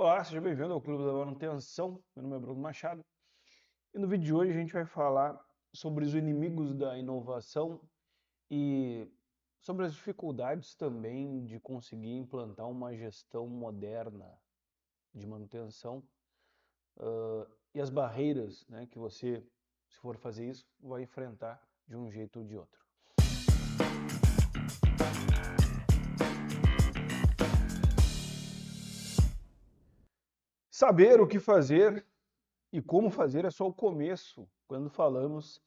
Olá, seja bem-vindo ao Clube da Manutenção. Meu nome é Bruno Machado e no vídeo de hoje a gente vai falar sobre os inimigos da inovação e sobre as dificuldades também de conseguir implantar uma gestão moderna de manutenção, e as barreiras, né, que você, se for fazer isso, vai enfrentar de um jeito ou de outro. Saber o que fazer e como fazer é só o começo quando falamos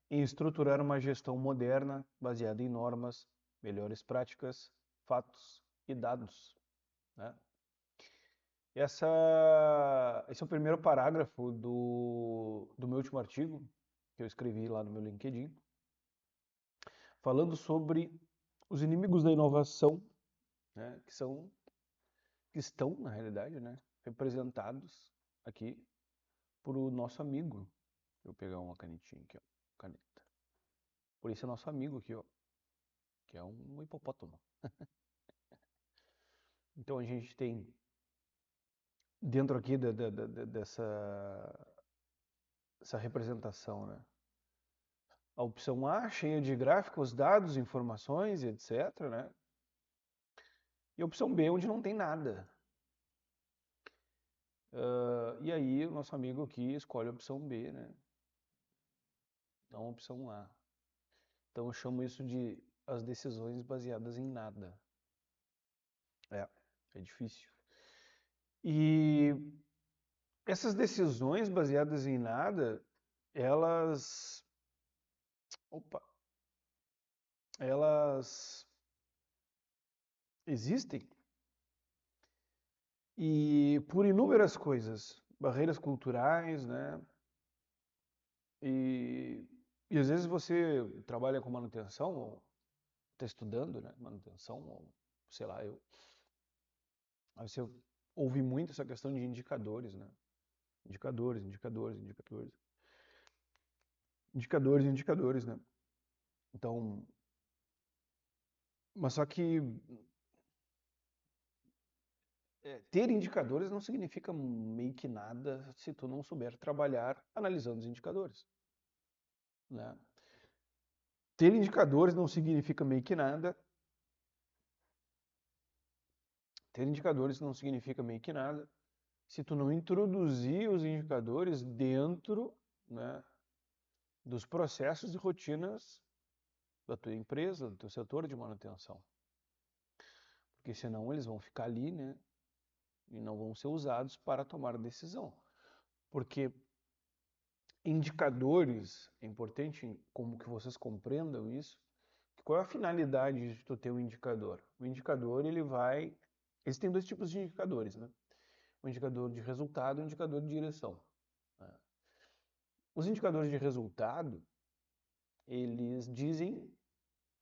em estruturar uma gestão moderna baseada em normas, melhores práticas, fatos e dados, né? Esse é o primeiro parágrafo do meu último artigo, que eu escrevi lá no meu LinkedIn, falando sobre os inimigos da inovação, né, que estão, na realidade, né, representados aqui por o nosso amigo. Vou pegar uma canetinha aqui, ó, caneta. Por esse nosso amigo aqui, ó, que é um hipopótamo. Então a gente tem dentro aqui dessa representação, né? A opção A, cheia de gráficos, dados, informações, etc, né? E a opção B, onde não tem nada. E aí o nosso amigo aqui escolhe a opção B, né? Não a opção A. Então eu chamo isso de as decisões baseadas em nada. É difícil. E essas decisões baseadas em nada, elas, opa, elas existem e por inúmeras coisas, barreiras culturais, né? E, e às vezes você trabalha com manutenção, ou está estudando, né? Manutenção, ou sei lá, aí você ouve muito essa questão de indicadores, né? Indicadores, indicadores, indicadores. Indicadores, indicadores, né? Então, mas só que ter indicadores não significa meio que nada se tu não souber trabalhar analisando os indicadores, né? Ter indicadores não significa meio que nada. Ter indicadores não significa meio que nada se tu não introduzir os indicadores dentro, né, dos processos e rotinas da tua empresa, do teu setor de manutenção. Porque senão eles vão ficar ali, né, e não vão ser usados para tomar decisão. Porque indicadores, é importante como que vocês compreendam isso, qual é a finalidade de tu ter um indicador? O indicador, existem dois tipos de indicadores, né? O indicador de resultado e o indicador de direção, né? Os indicadores de resultado, eles dizem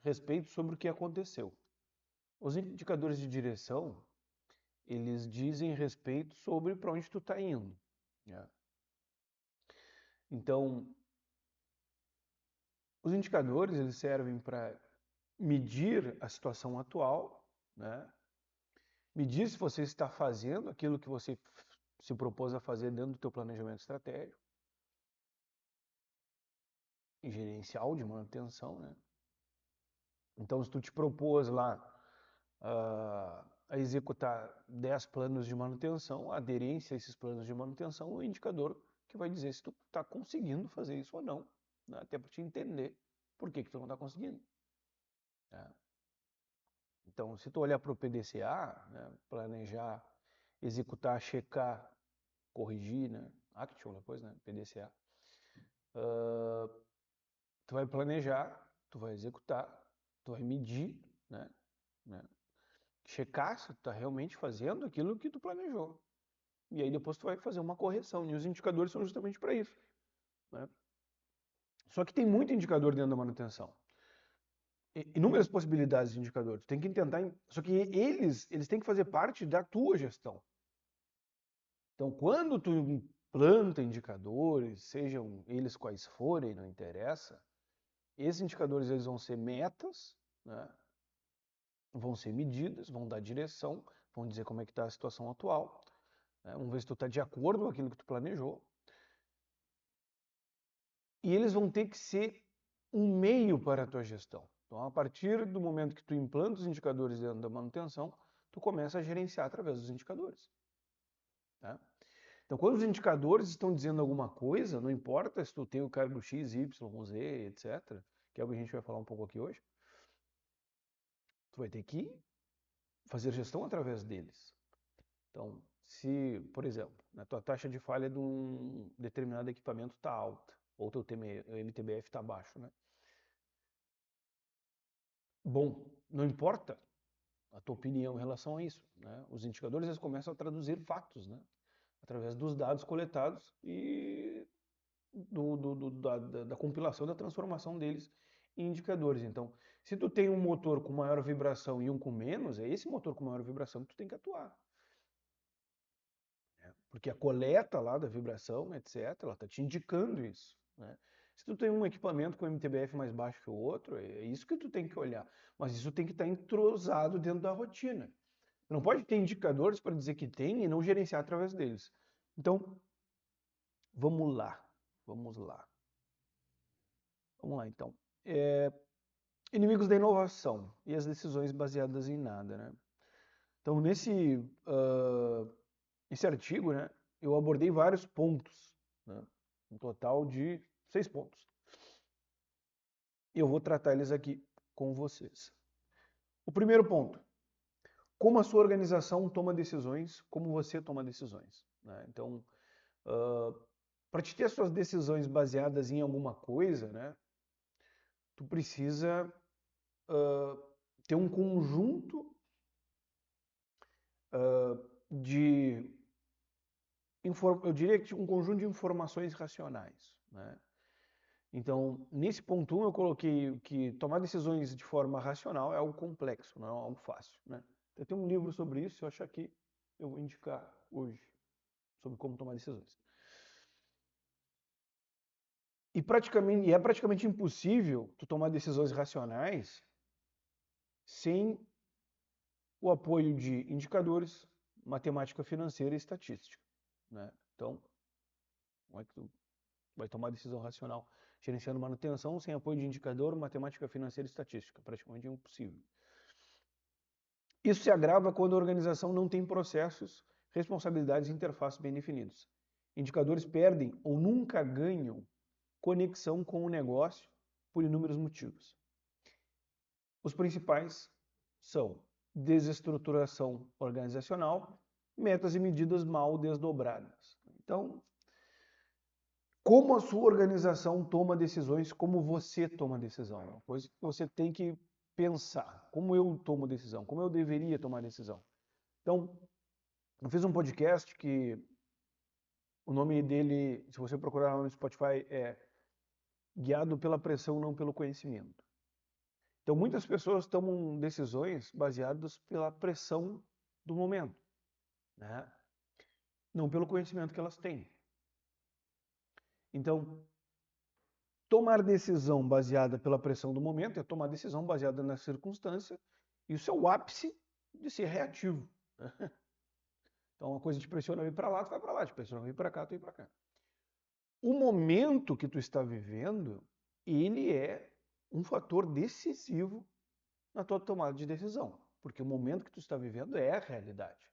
respeito sobre o que aconteceu. Os indicadores de direção, eles dizem respeito sobre para onde tu está indo, né? Então, os indicadores, eles servem para medir a situação atual, né? Medir se você está fazendo aquilo que você se propôs a fazer dentro do teu planejamento estratégico e gerencial de manutenção, né? Então, se tu te propôs lá a executar 10 planos de manutenção, a aderência a esses planos de manutenção é um indicador que vai dizer se tu está conseguindo fazer isso ou não, né? Até para te entender por que tu não está conseguindo, né? Então, se tu olhar para o PDCA, né, planejar, executar, checar, corrigir, né, action depois, né, PDCA, tu vai planejar, tu vai executar, tu vai medir, né, checar se tu está realmente fazendo aquilo que tu planejou. E aí depois tu vai fazer uma correção. E os indicadores são justamente para isso, né? Só que tem muito indicador dentro da manutenção. Inúmeras possibilidades de indicador. Tu tem que tentar. Só que eles têm que fazer parte da tua gestão. Então, quando tu implanta indicadores, sejam eles quais forem, não interessa, esses indicadores eles vão ser metas, né? Vão ser medidas, vão dar direção, vão dizer como é que está a situação atual. né? Vamos ver se tu está de acordo com aquilo que tu planejou. E eles vão ter que ser um meio para a tua gestão. Então, a partir do momento que tu implanta os indicadores dentro da manutenção, tu começa a gerenciar através dos indicadores. Tá? Então, quando os indicadores estão dizendo alguma coisa, não importa se tu tem o cargo X, Y, Z, etc., que é o que a gente vai falar um pouco aqui hoje, tu vai ter que fazer gestão através deles. Então, se, por exemplo, a tua taxa de falha de um determinado equipamento está alta, ou teu MTBF está baixo, né? Bom, não importa a tua opinião em relação a isso, né? Os indicadores eles começam a traduzir fatos, né? Através dos dados coletados e da compilação, da transformação deles em indicadores. Então, se tu tem um motor com maior vibração e um com menos, é esse motor com maior vibração que tu tem que atuar. Né? Porque a coleta lá da vibração, etc., ela está te indicando isso. Né? Se tu tem um equipamento com MTBF mais baixo que o outro, é isso que tu tem que olhar. Mas isso tem que estar entrosado dentro da rotina. Tu não pode ter indicadores para dizer que tem e não gerenciar através deles. Então, vamos lá. Vamos lá. Vamos lá, então. Inimigos da inovação e as decisões baseadas em nada, né? Então, esse artigo, né, eu abordei vários pontos, né? Um total de 6 pontos. E eu vou tratar eles aqui com vocês. O primeiro ponto, como a sua organização toma decisões, como você toma decisões. Né? Então, para te ter suas decisões baseadas em alguma coisa, né, tu precisa ter um conjunto de, eu diria que um conjunto de informações racionais. Né? Então, nesse ponto 1, eu coloquei que tomar decisões de forma racional é algo complexo, não é algo fácil. Né? Eu tenho um livro sobre isso, eu acho que eu vou indicar hoje, sobre como tomar decisões. E é praticamente impossível tu tomar decisões racionais sem o apoio de indicadores, matemática financeira e estatística. Né? Então, como é que tu vai tomar decisão racional gerenciando manutenção sem apoio de indicador, matemática financeira e estatística? Praticamente impossível. Isso se agrava quando a organização não tem processos, responsabilidades e interfaces bem definidos. Indicadores perdem ou nunca ganham conexão com o negócio por inúmeros motivos. Os principais são desestruturação organizacional, metas e medidas mal desdobradas. Então, como a sua organização toma decisões, como você toma decisão. É uma coisa que você tem que pensar. Como eu tomo decisão, como eu deveria tomar decisão. Então, eu fiz um podcast que o nome dele, se você procurar no Spotify, é Guiado pela Pressão, não pelo Conhecimento. Então, muitas pessoas tomam decisões baseadas pela pressão do momento, né? Não pelo conhecimento que elas têm. Então, tomar decisão baseada pela pressão do momento é tomar decisão baseada na circunstância. Isso é o ápice de ser reativo. Então, uma coisa te pressiona a ir para lá, tu vai para lá. Te pressiona a ir para cá, tu vai para cá. O momento que tu está vivendo, ele é um fator decisivo na tua tomada de decisão. Porque o momento que tu está vivendo é a realidade.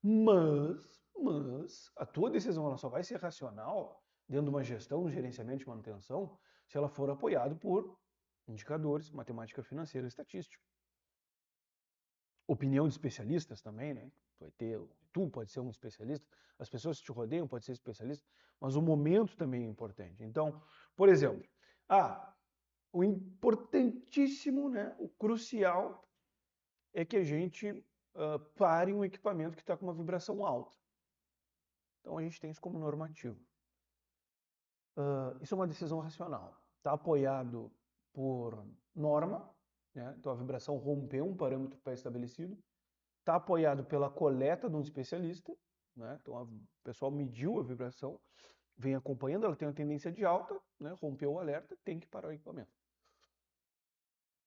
Mas a tua decisão ela só vai ser racional dentro de uma gestão, um gerenciamento de manutenção, se ela for apoiada por indicadores, matemática financeira e estatística. Opinião de especialistas também, né? Tu pode ser um especialista, as pessoas que te rodeiam podem ser especialistas, mas o momento também é importante. Então, por exemplo, o importantíssimo, né, o crucial é que a gente pare um equipamento que está com uma vibração alta. Então a gente tem isso como normativo. Isso é uma decisão racional. Está apoiado por norma, né? Então a vibração rompeu um parâmetro pré-estabelecido. Está apoiado pela coleta de um especialista, né? Então o pessoal mediu a vibração, vem acompanhando, ela tem uma tendência de alta, né? Rompeu o alerta, tem que parar o equipamento.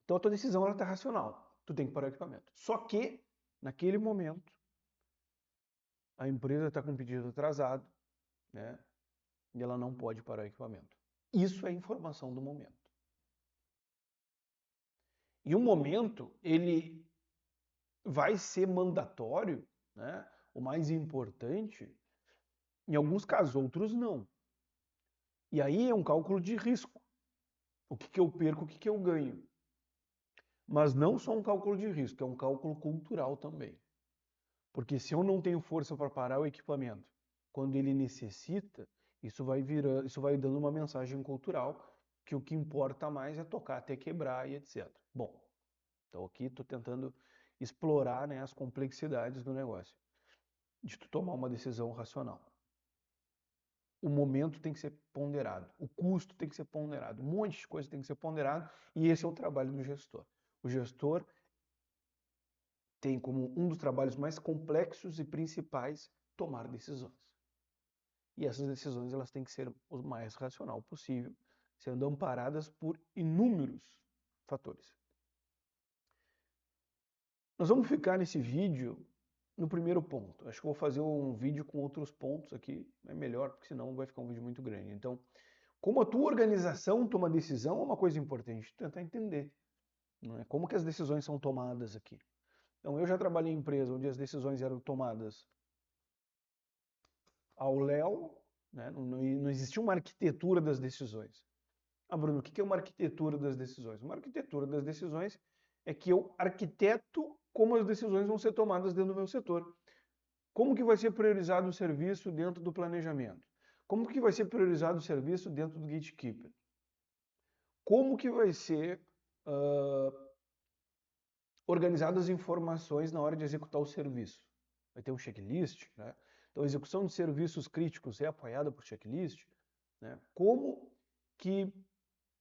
Então a tua decisão está racional, tu tem que parar o equipamento. Só que, naquele momento, a empresa está com o pedido atrasado, né? E ela não pode parar o equipamento. Isso é informação do momento. E o momento, ele vai ser mandatório, né? O mais importante, em alguns casos, outros não. E aí é um cálculo de risco. O que eu perco, o que eu ganho. Mas não só um cálculo de risco, é um cálculo cultural também. Porque se eu não tenho força para parar o equipamento quando ele necessita, isso vai dando uma mensagem cultural que o que importa mais é tocar até quebrar e etc. Bom, então aqui estou tentando explorar, né, as complexidades do negócio, de tu tomar uma decisão racional. O momento tem que ser ponderado, o custo tem que ser ponderado, um monte de coisa tem que ser ponderado, e esse é o trabalho do gestor. O gestor tem como um dos trabalhos mais complexos e principais tomar decisões. E essas decisões elas têm que ser o mais racional possível, sendo amparadas por inúmeros fatores. Nós vamos ficar nesse vídeo no primeiro ponto. Acho que eu vou fazer um vídeo com outros pontos aqui, é melhor, porque senão vai ficar um vídeo muito grande. Então, como a tua organização toma decisão é uma coisa importante tentar entender, não é? Como que as decisões são tomadas aqui. Então, eu já trabalhei em empresa onde as decisões eram tomadas ao léu, né? Não existia uma arquitetura das decisões. Ah, Bruno, o que é uma arquitetura das decisões? Uma arquitetura das decisões é que eu arquiteto como as decisões vão ser tomadas dentro do meu setor. Como que vai ser priorizado o serviço dentro do planejamento? Como que vai ser priorizado o serviço dentro do gatekeeper? Como que vai ser organizadas as informações na hora de executar o serviço? Vai ter um checklist, né? Então, a execução de serviços críticos é apoiada por checklist, né? Como que,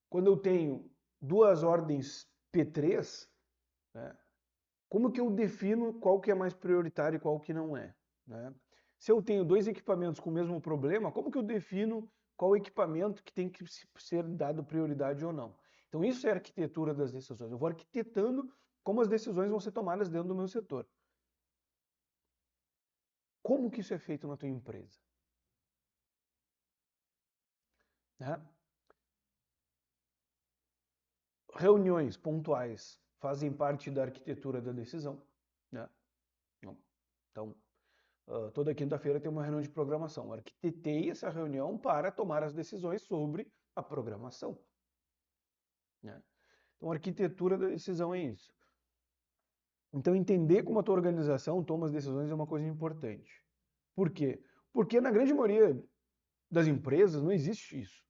quando eu tenho duas ordens P3, né? Como que eu defino qual que é mais prioritário e qual que não é, né? Se eu tenho dois equipamentos com o mesmo problema, como que eu defino qual equipamento que tem que ser dado prioridade ou não? Então isso é a arquitetura das decisões. Eu vou arquitetando como as decisões vão ser tomadas dentro do meu setor. Como que isso é feito na tua empresa? Né? Reuniões pontuais fazem parte da arquitetura da decisão, né? Então, toda quinta-feira tem uma reunião de programação. Eu arquitetei essa reunião para tomar as decisões sobre a programação, né? Então, a arquitetura da decisão é isso. Então, entender como a tua organização toma as decisões é uma coisa importante. Por quê? Porque na grande maioria das empresas não existe isso.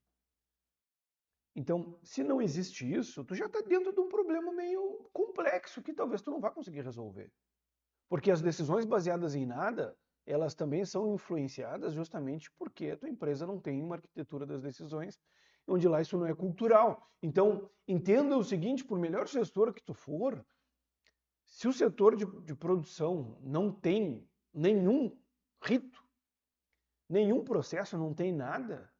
Então, se não existe isso, tu já está dentro de um problema meio complexo que talvez tu não vá conseguir resolver. Porque as decisões baseadas em nada, elas também são influenciadas justamente porque a tua empresa não tem uma arquitetura das decisões, onde lá isso não é cultural. Então, entenda o seguinte, por melhor gestor que tu for, se o setor de produção não tem nenhum rito, nenhum processo, não tem nada,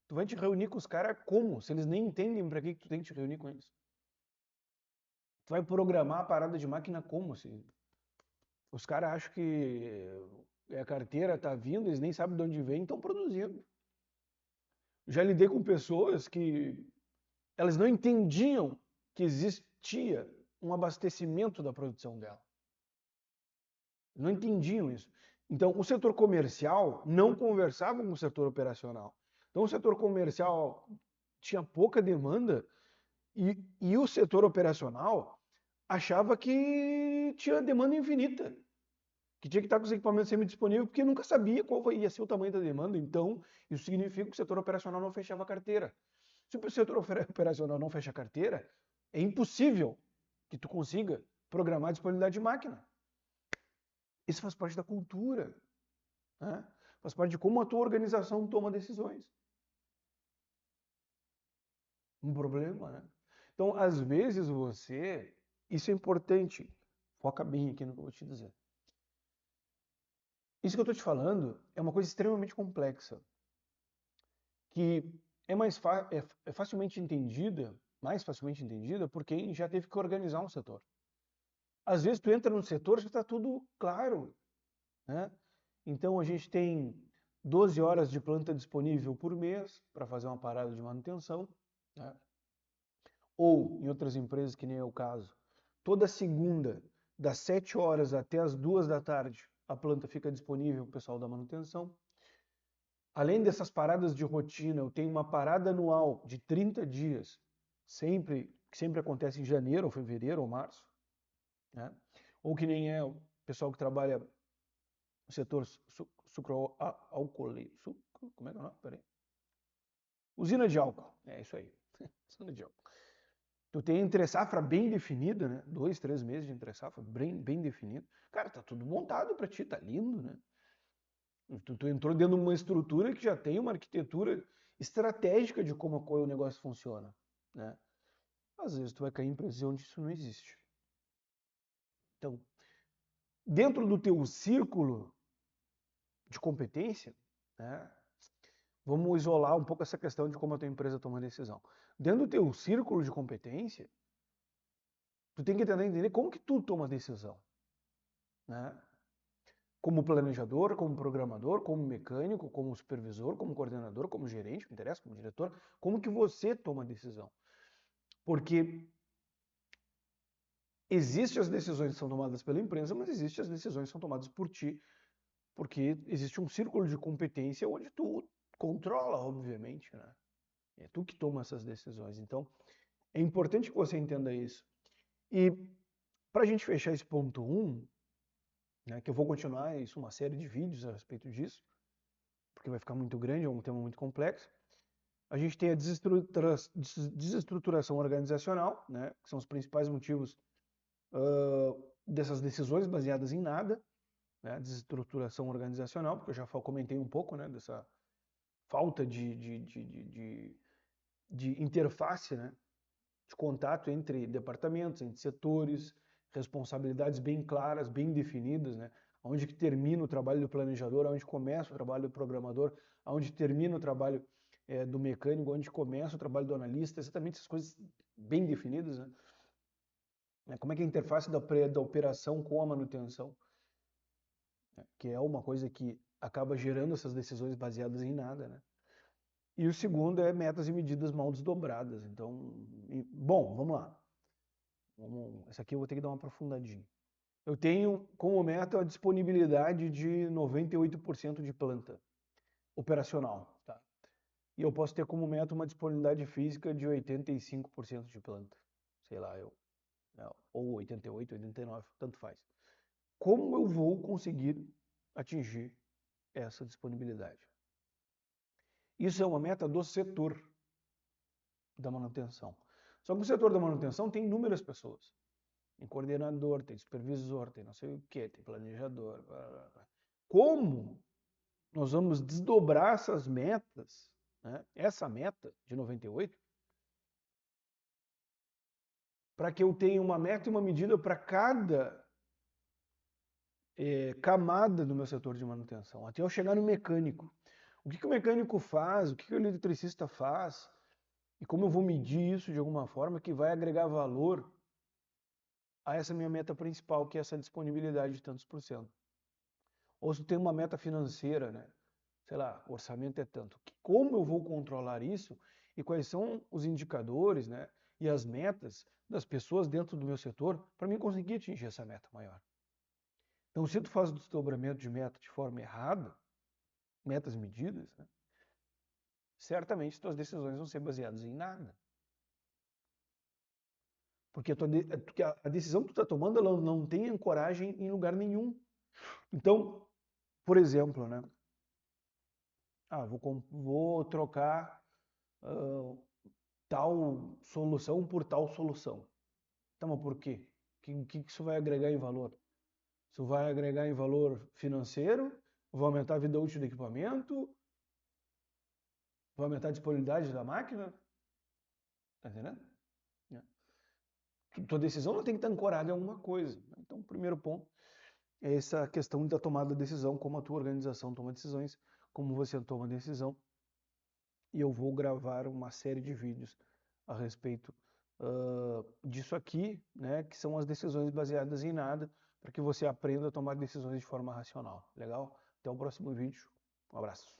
tu vai te reunir com os caras como? Se eles nem entendem para que tu tem que te reunir com eles. Tu vai programar a parada de máquina como? Se os caras acham que a carteira tá vindo, eles nem sabem de onde vem, estão produzindo. Já lidei com pessoas que elas não entendiam que existia um abastecimento da produção dela. Não entendiam isso. Então, o setor comercial não conversava com o setor operacional. Então, o setor comercial tinha pouca demanda e o setor operacional achava que tinha demanda infinita, que tinha que estar com os equipamentos semi-disponíveis, porque nunca sabia qual ia ser o tamanho da demanda. Então, isso significa que o setor operacional não fechava a carteira. Se o setor operacional não fecha a carteira, é impossível que tu consiga programar a disponibilidade de máquina. Isso faz parte da cultura, né? Faz parte de como a tua organização toma decisões. Um problema, né? Então, às vezes você... Isso é importante. Foca bem aqui no que eu vou te dizer. Isso que eu estou te falando é uma coisa extremamente complexa, que é facilmente entendida, mais facilmente entendida por quem já teve que organizar um setor. Às vezes tu entra no setor e já está tudo claro, né? Então a gente tem 12 horas de planta disponível por mês para fazer uma parada de manutenção, né? Ou, em outras empresas, que nem é o caso, toda segunda, das 7 horas até as 2 da tarde, a planta fica disponível para o pessoal da manutenção. Além dessas paradas de rotina, eu tenho uma parada anual de 30 dias, que sempre acontece em janeiro, ou fevereiro, ou março, né? Ou que nem é o pessoal que trabalha no setor sucroalcooleiro. Como é que é o nome? Peraí. Usina de álcool. É isso aí. Usina de álcool. Tu tem entre safra bem definida, né? 2, 3 meses de entre safra bem definido. Cara, tá tudo montado para ti, tá lindo, né? Tu entrou dentro de uma estrutura que já tem uma arquitetura estratégica de como o negócio funciona, né? Às vezes tu vai cair em empresas onde isso não existe. Então, dentro do teu círculo de competência, né? Vamos isolar um pouco essa questão de como a tua empresa toma decisão. Dentro do teu círculo de competência, tu tem que tentar entender como que tu toma decisão, né? Como planejador, como programador, como mecânico, como supervisor, como coordenador, como gerente, não interessa, como diretor, como que você toma decisão? Porque existem as decisões que são tomadas pela empresa, mas existem as decisões que são tomadas por ti, porque existe um círculo de competência onde tu controla, obviamente, né? É tu que toma essas decisões. Então, é importante que você entenda isso. E para a gente fechar esse ponto 1, né, que eu vou continuar isso, uma série de vídeos a respeito disso, porque vai ficar muito grande, é um tema muito complexo. A gente tem a desestruturação organizacional, né, que são os principais motivos dessas decisões baseadas em nada, né, desestruturação organizacional, porque eu já comentei um pouco, né, dessa falta de interface, né, de contato entre departamentos, entre setores, responsabilidades bem claras, bem definidas, né? Onde que termina o trabalho do planejador, onde começa o trabalho do programador, onde termina o trabalho do mecânico, onde começa o trabalho do analista, exatamente essas coisas bem definidas, né? Como é que é a interface da operação com a manutenção, né? Que é uma coisa que acaba gerando essas decisões baseadas em nada, né? E o segundo é metas e medidas mal desdobradas. Então, bom, vamos lá. Essa aqui eu vou ter que dar uma aprofundadinha. Eu tenho como meta a disponibilidade de 98% de planta operacional, tá? E eu posso ter como meta uma disponibilidade física de 85% de planta. Sei lá, ou 88, 89, tanto faz. Como eu vou conseguir atingir essa disponibilidade? Isso é uma meta do setor da manutenção. Só que o setor da manutenção tem inúmeras pessoas. Tem coordenador, tem supervisor, tem não sei o que, tem planejador. Blá, blá, blá. Como nós vamos desdobrar essas metas, né? Essa meta de 98, para que eu tenha uma meta e uma medida para cada camada do meu setor de manutenção, até eu chegar no mecânico. O que o mecânico faz, o que o eletricista faz, e como eu vou medir isso de alguma forma que vai agregar valor a essa minha meta principal, que é essa disponibilidade de tantos por cento. Ou se tem uma meta financeira, né? Sei lá, o orçamento é tanto. Como eu vou controlar isso e quais são os indicadores, né? E as metas das pessoas dentro do meu setor para mim conseguir atingir essa meta maior. Então, se tu faz o desdobramento de meta de forma errada, metas medidas, né? Certamente tuas decisões vão ser baseadas em nada. Porque a decisão que tu está tomando ela não tem ancoragem em lugar nenhum. Então, por exemplo, né? Vou trocar tal solução por tal solução. Tá, mas por quê? Que isso vai agregar em valor? Isso vai agregar em valor financeiro? Vai aumentar a vida útil do equipamento? Vai aumentar a disponibilidade da máquina? Tá entendendo? Tua decisão não tem que estar ancorada em alguma coisa. Então, o primeiro ponto é essa questão da tomada de decisão, como a tua organização toma decisões, como você toma decisão. E eu vou gravar uma série de vídeos a respeito disso aqui, né, que são as decisões baseadas em nada, para que você aprenda a tomar decisões de forma racional. Legal? Até o próximo vídeo. Um abraço.